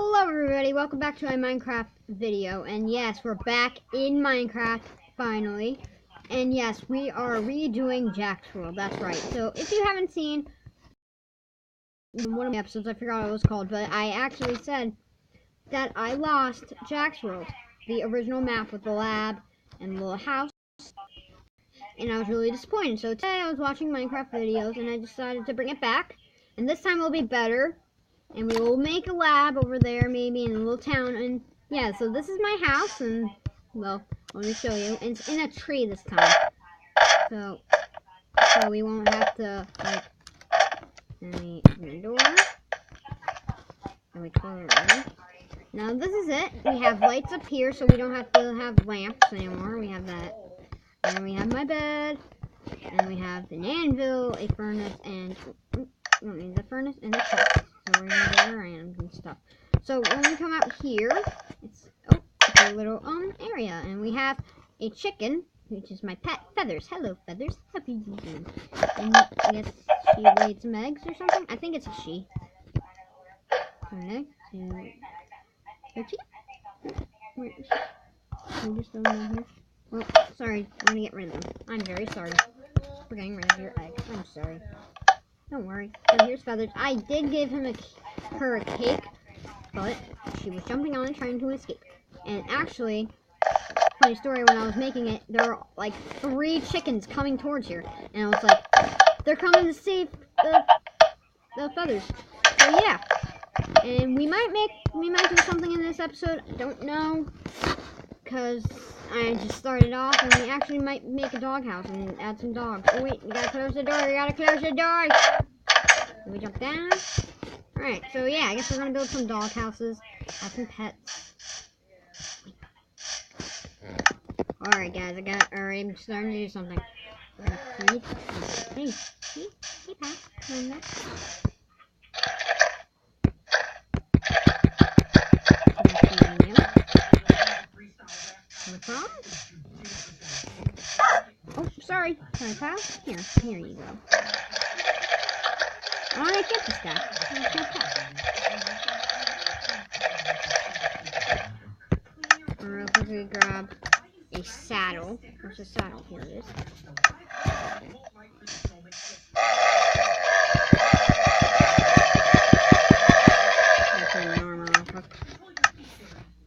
Hello everybody, welcome back to my Minecraft video. And yes, we're back in Minecraft, finally. And yes, we are redoing Jack's World, that's right. So if you haven't seen one of the episodes, I forgot what it was called, but I actually said that I lost Jack's World, the original map with the lab and the little house. And I was really disappointed. So today I was watching Minecraft videos and I decided to bring it back. And this time it'll be better. And we will make a lab over there, maybe in a little town. And yeah, so this is my house, and well, let me show you. It's in a tree this time, so we won't have to like. Let me open the door. And we close it. Now this is it. We have lights up here, so we don't have to have lamps anymore. We have that, and we have my bed, and we have an anvil, a furnace, and the furnace and the chest. So we're gonna go around and stuff. So when we come out here, it's a little area, and we have a chicken, which is my pet, Feathers. Hello, Feathers. How are you doing? And I guess she laid some eggs or something. I think it's a she. Alright, so her chicken. Where is she? We just don't know here. Well, sorry, I'm gonna get rid of them. I'm very sorry for getting rid of your eggs. I'm sorry. Don't worry. So here's Feathers. I did give her a cake, but she was jumping on and trying to escape. And actually, funny story, when I was making it, there were like 3 chickens coming towards here. And I was like, they're coming to save the Feathers. So yeah. And we might do something in this episode. I don't know. Because I just started off, and we actually might make a doghouse and add some dogs. Oh wait, we gotta close the door, Can we jump down? Alright, so yeah, I guess we're gonna build some dog houses, have some pets. Alright guys, I'm starting to do something. Hey, Pat, come on back. Oh, sorry, pal. Here you go. I want to get this guy. Real quickly grab a saddle. Where's the saddle? Here it is.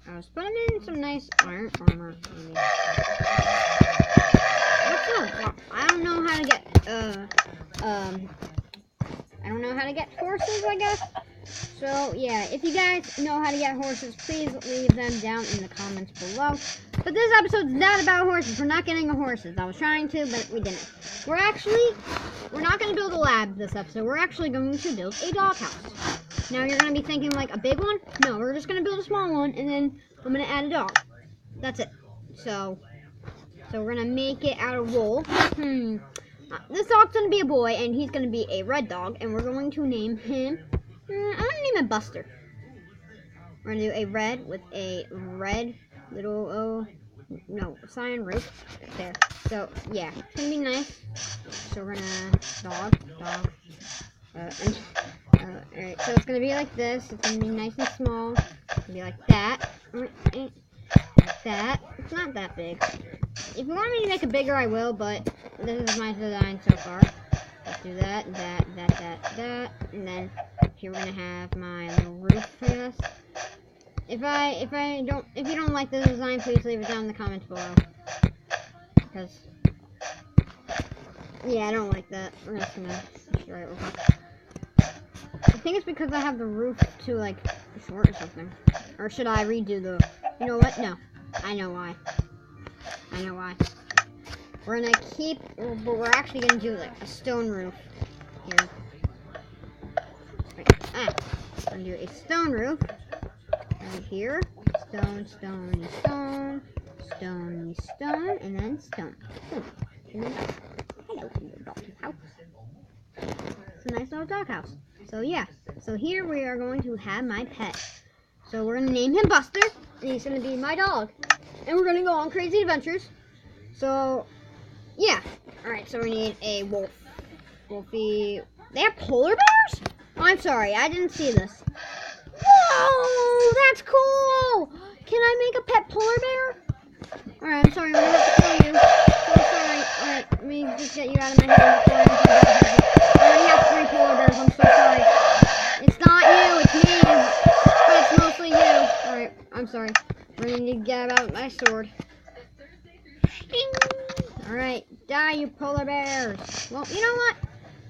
Let's put him in some nice iron armor. I don't know how to get I don't know how to get horses, I guess. So yeah, if you guys know how to get horses, please leave them down in the comments below. But this episode's not about horses. We're not getting horses. I was trying to, but we didn't. We're not going to build a lab this episode. We're actually going to build a doghouse. Now you're going to be thinking like a big one? No, we're just going to build a small one, and then I'm going to add a dog. That's it. So we're going to make it out of wool. This dog's going to be a boy, and he's going to be a red dog, and we're going to name him, I'm going to name him Buster. We're going to do a red with a red little, cyan roof. There. So, yeah, it's going to be nice. So we're going to, dog. Alright, so it's going to be like this. It's going to be nice and small. It's going to be like that. Like that. It's not that big. If you want me to make it bigger, I will, but this is my design so far. Let's do that, that, and then here we're gonna have my little roof, I guess. If you don't like the design, please leave it down in the comments below. Because, yeah, I don't like that. We're just gonna destroy it real quick. I think it's because I have the roof too, like, short or something. Or should I redo the, you know what? No. I know why. We're gonna keep, but we're actually gonna do like a stone roof here. We're gonna do a stone roof right here. Stone, and then stone. And then hello, doggy house. It's a nice little doghouse. So yeah, so here we are going to have my pet. So we're gonna name him Buster, and he's gonna be my dog. And we're gonna go on crazy adventures. So, yeah. Alright, so we need a wolf. Wolfie. They have polar bears? Oh, I'm sorry, I didn't see this. Whoa! that's cool! Can I make a pet polar bear? Alright, I'm sorry, I'm gonna have to kill you. So sorry. Alright, let me just get you out of my head before I already have 3 polar bears, I'm so sorry. It's not you, it's me. But it's mostly you. Alright, I'm sorry. We're gonna need to get out my sword. Alright, die you polar bears. Well, you know what?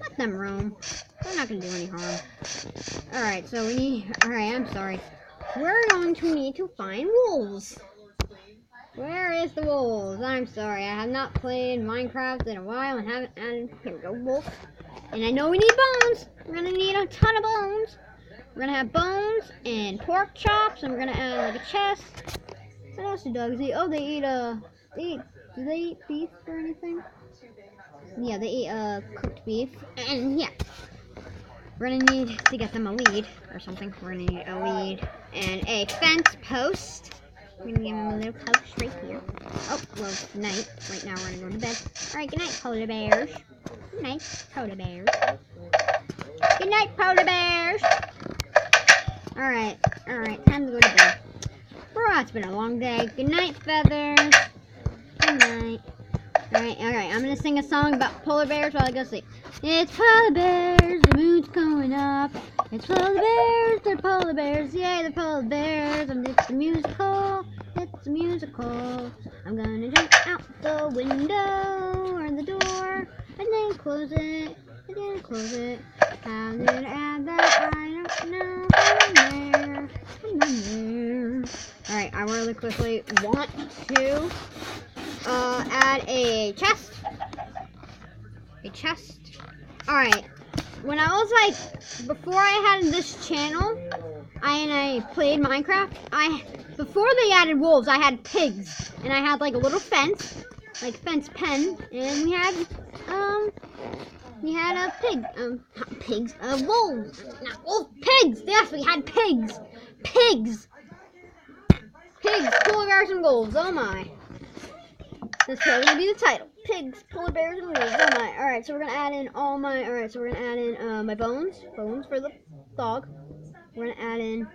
Let them roam. They're not gonna do any harm. Alright, so we need... Alright, I'm sorry. We're going to need to find wolves. Where is the wolves? I'm sorry, I have not played Minecraft in a while and haven't... And here we go, wolf. And I know we need bones. We're gonna need a ton of bones. We're gonna have bones and pork chops, and we're gonna add like a chest. What else do dogs eat? Oh, they eat, do they eat beef or anything? Yeah, they eat, cooked beef. And, yeah. We're gonna need to get them a lead or something. We're gonna need a lead and a fence post. We're gonna give them a little post right here. Oh, well, it's night. Right now we're gonna go to bed. Alright, good night, polar bears. Good night, polar bears. Good night, polar bears. Alright, time to go to bed. Bro, it's been a long day. Good night, feathers. Good night. Alright, I'm gonna sing a song about polar bears while I go sleep. It's polar bears, the moon's going up. It's polar bears, they're polar bears, yay, they're polar bears. And it's a musical, I'm gonna jump out the window or the door, and then close it, How did I add that? I don't know. I'm there. Alright, I really quickly want to add a chest. Alright, when I was like, before I had this channel, I played Minecraft, before they added wolves, I had pigs, and I had like a little fence, like fence pen, and we had a pig, not pigs, wolves, not wolves, pigs, yes, we had pigs, polar bears and wolves, oh my. That's probably gonna be the title. Pigs, polar bears, and wolves. Oh my. Alright, so we're gonna add in my bones. Bones for the dog. We're gonna add in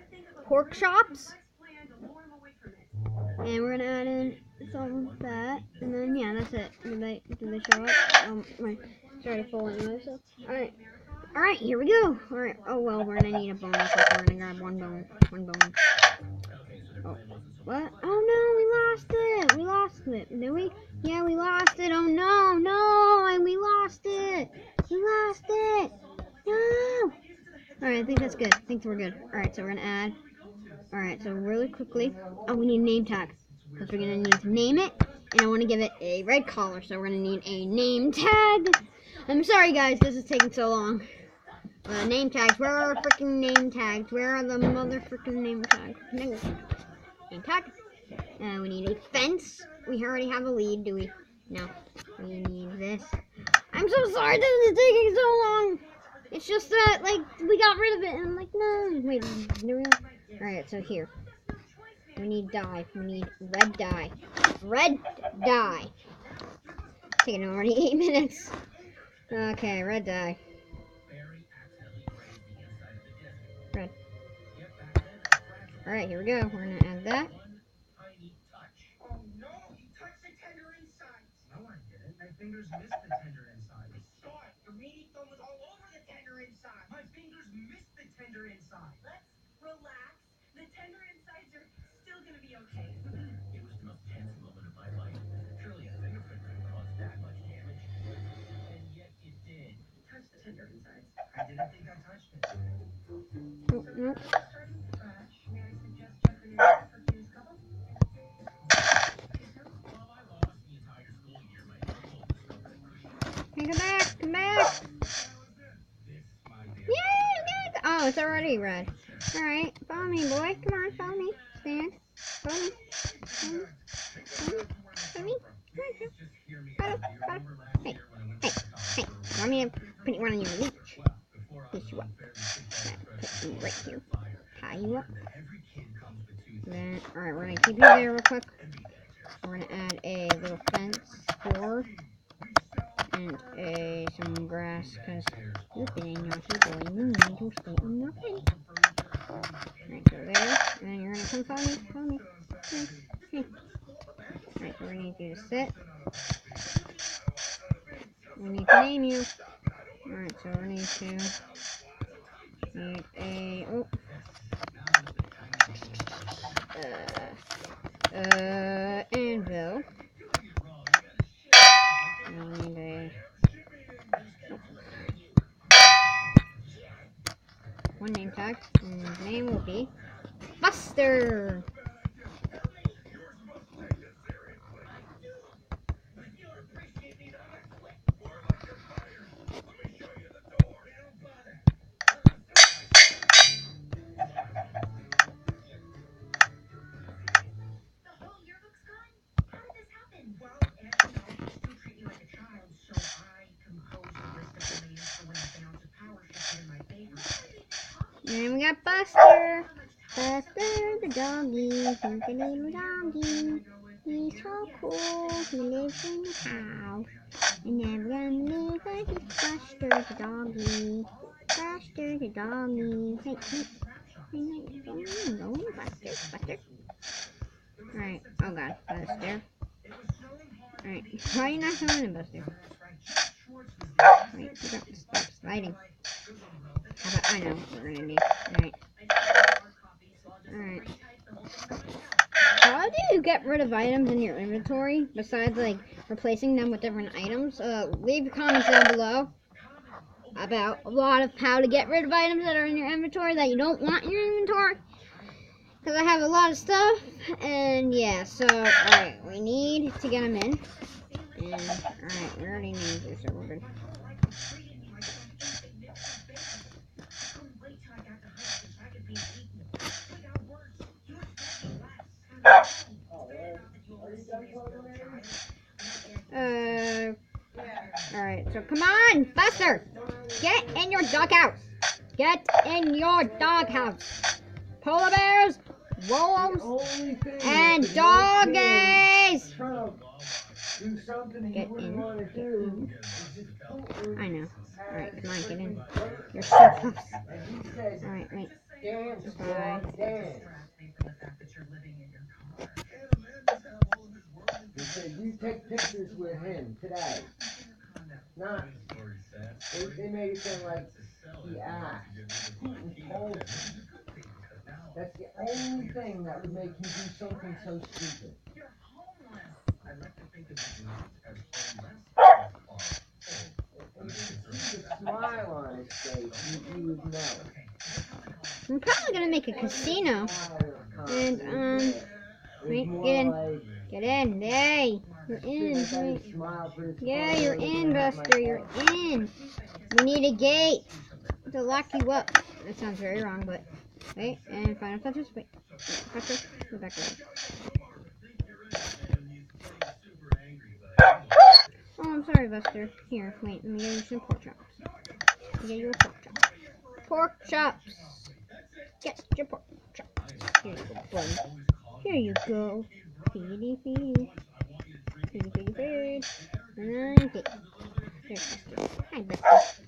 pork chops. And we're gonna add in some of that. And then, yeah, that's it. Did they show up? It's already full anyway, so. Alright, here we go. Alright, oh well, we're gonna need a bone. So we're gonna grab one bone. Oh, what? Oh no, we lost it. Did we? Yeah, we lost it. Oh no, we lost it. No. Alright, I think that's good. I think we're good. Alright, so we're gonna add. Alright, so really quickly. Oh, we need a name tag. Because we're gonna need to name it. And I want to give it a red collar, so we're gonna need a name tag. I'm sorry guys, this is taking so long. Name tags. Where are our freaking name tags? Where are the mother freaking name tags? Name tag. We need a fence. We already have a lead, do we? No. We need this. I'm so sorry this is taking so long. It's just that, like, we got rid of it, and I'm like, no. Wait, do we? Alright, so here. We need dye. We need red dye. Red dye. Taking already 8 minutes. Okay, red dye. Red. Alright, here we go. We're gonna add that. My fingers missed the tender inside. Stop! Your meaty thumb was all over the tender inside. My fingers missed the tender inside. Let's relax. The tender insides are still gonna be okay. It was the most tense moment of my life. Surely a fingerprint couldn't cause that much damage. And yet it did. Touch the tender insides. I didn't think I touched it. Starting fresh, may I suggest checking your perfuse couple? Well, I lost the entire school year. My uncle discovered a cushion. Hey, come back. Yay! Oh, it's already red. Alright, follow me, boy. Come on, follow me. Stand. Follow me. Follow me. Follow. Hey. Want me to put you on your leash? Push you up. Put you right here. Tie you up. Then, alright, we're gonna keep you there real quick. We're gonna add a little fence for and some grass, because you've been a naughty boy. You need to stay in your fence. Alright, so there. And come follow me. Hey. Alright, so we need you to sit. We need to name you. Alright, so we need a anvil. And we need one name tag, and his name will be Buster. The whole yearbook's gone? How did this happen? Well, you still treat me like a child, so I composed a list of demands for when the balance of power shifted in my favor. And we got Buster. Buster the doggy. He's a little doggy. He's so cool. He lives in the house. And everyone lives like he's Buster the doggy. Buster the doggy. Hey, go, Buster. Alright, oh god, Buster. Alright, why are you not showing him, Buster? Wait, stop sliding. How about, I know what we're gonna do. Alright. Alright. How do you get rid of items in your inventory, besides, like, replacing them with different items? Leave comments down below about a lot of how to get rid of items that are in your inventory that you don't want in your inventory. Because I have a lot of stuff, and yeah, so, alright, we need to get them in. And, alright, we already named you, so we're good. Alright, so come on, Buster! Get in your doghouse! Get in your doghouse! Polar bears, wolves, and doggies! Get in. I know. Alright, come on, get in. You're so close. Alright, wait. Bye. He said you take pictures with him today. Not. They made it sound like he asked. Putin told him. That's the only thing that would make him do something so stupid. I like to think of it as homeless. And you could see the smile on his face, you would know. I'm probably gonna make a casino. And, wait, get in. Hey, you're in. Wait. Yeah, you're in, Buster. You're in. We need a gate to lock you up. That sounds very wrong, but wait. And final touches. Wait, Buster, go back away. Oh, I'm sorry, Buster. Here, wait. Let me get you some pork chops. Let me get you a pork chop. Pork chops. Get your pork chops. Here you go, buddy. Here you go. Feedy, feedy. Feedy, feedy, feed. And feed. There's Buster. Hi, Buster.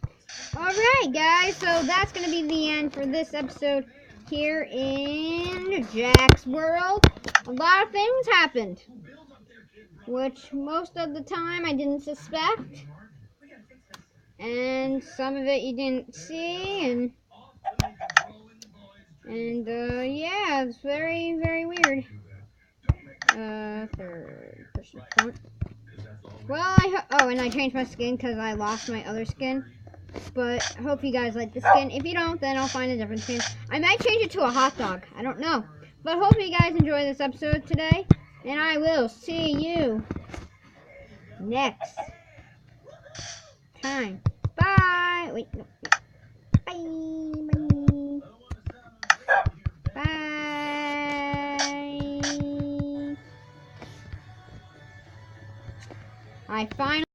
Alright, guys. So that's going to be the end for this episode here in Jack's World. A lot of things happened, which most of the time I didn't suspect. And some of it you didn't see. And yeah, it's very, very weird. Third person front. Well, and I changed my skin because I lost my other skin. But I hope you guys like the skin. If you don't, then I'll find a different skin. I might change it to a hot dog. I don't know. But hope you guys enjoy this episode today. And I will see you next time. Bye. Wait, no. Bye. Bye. I finally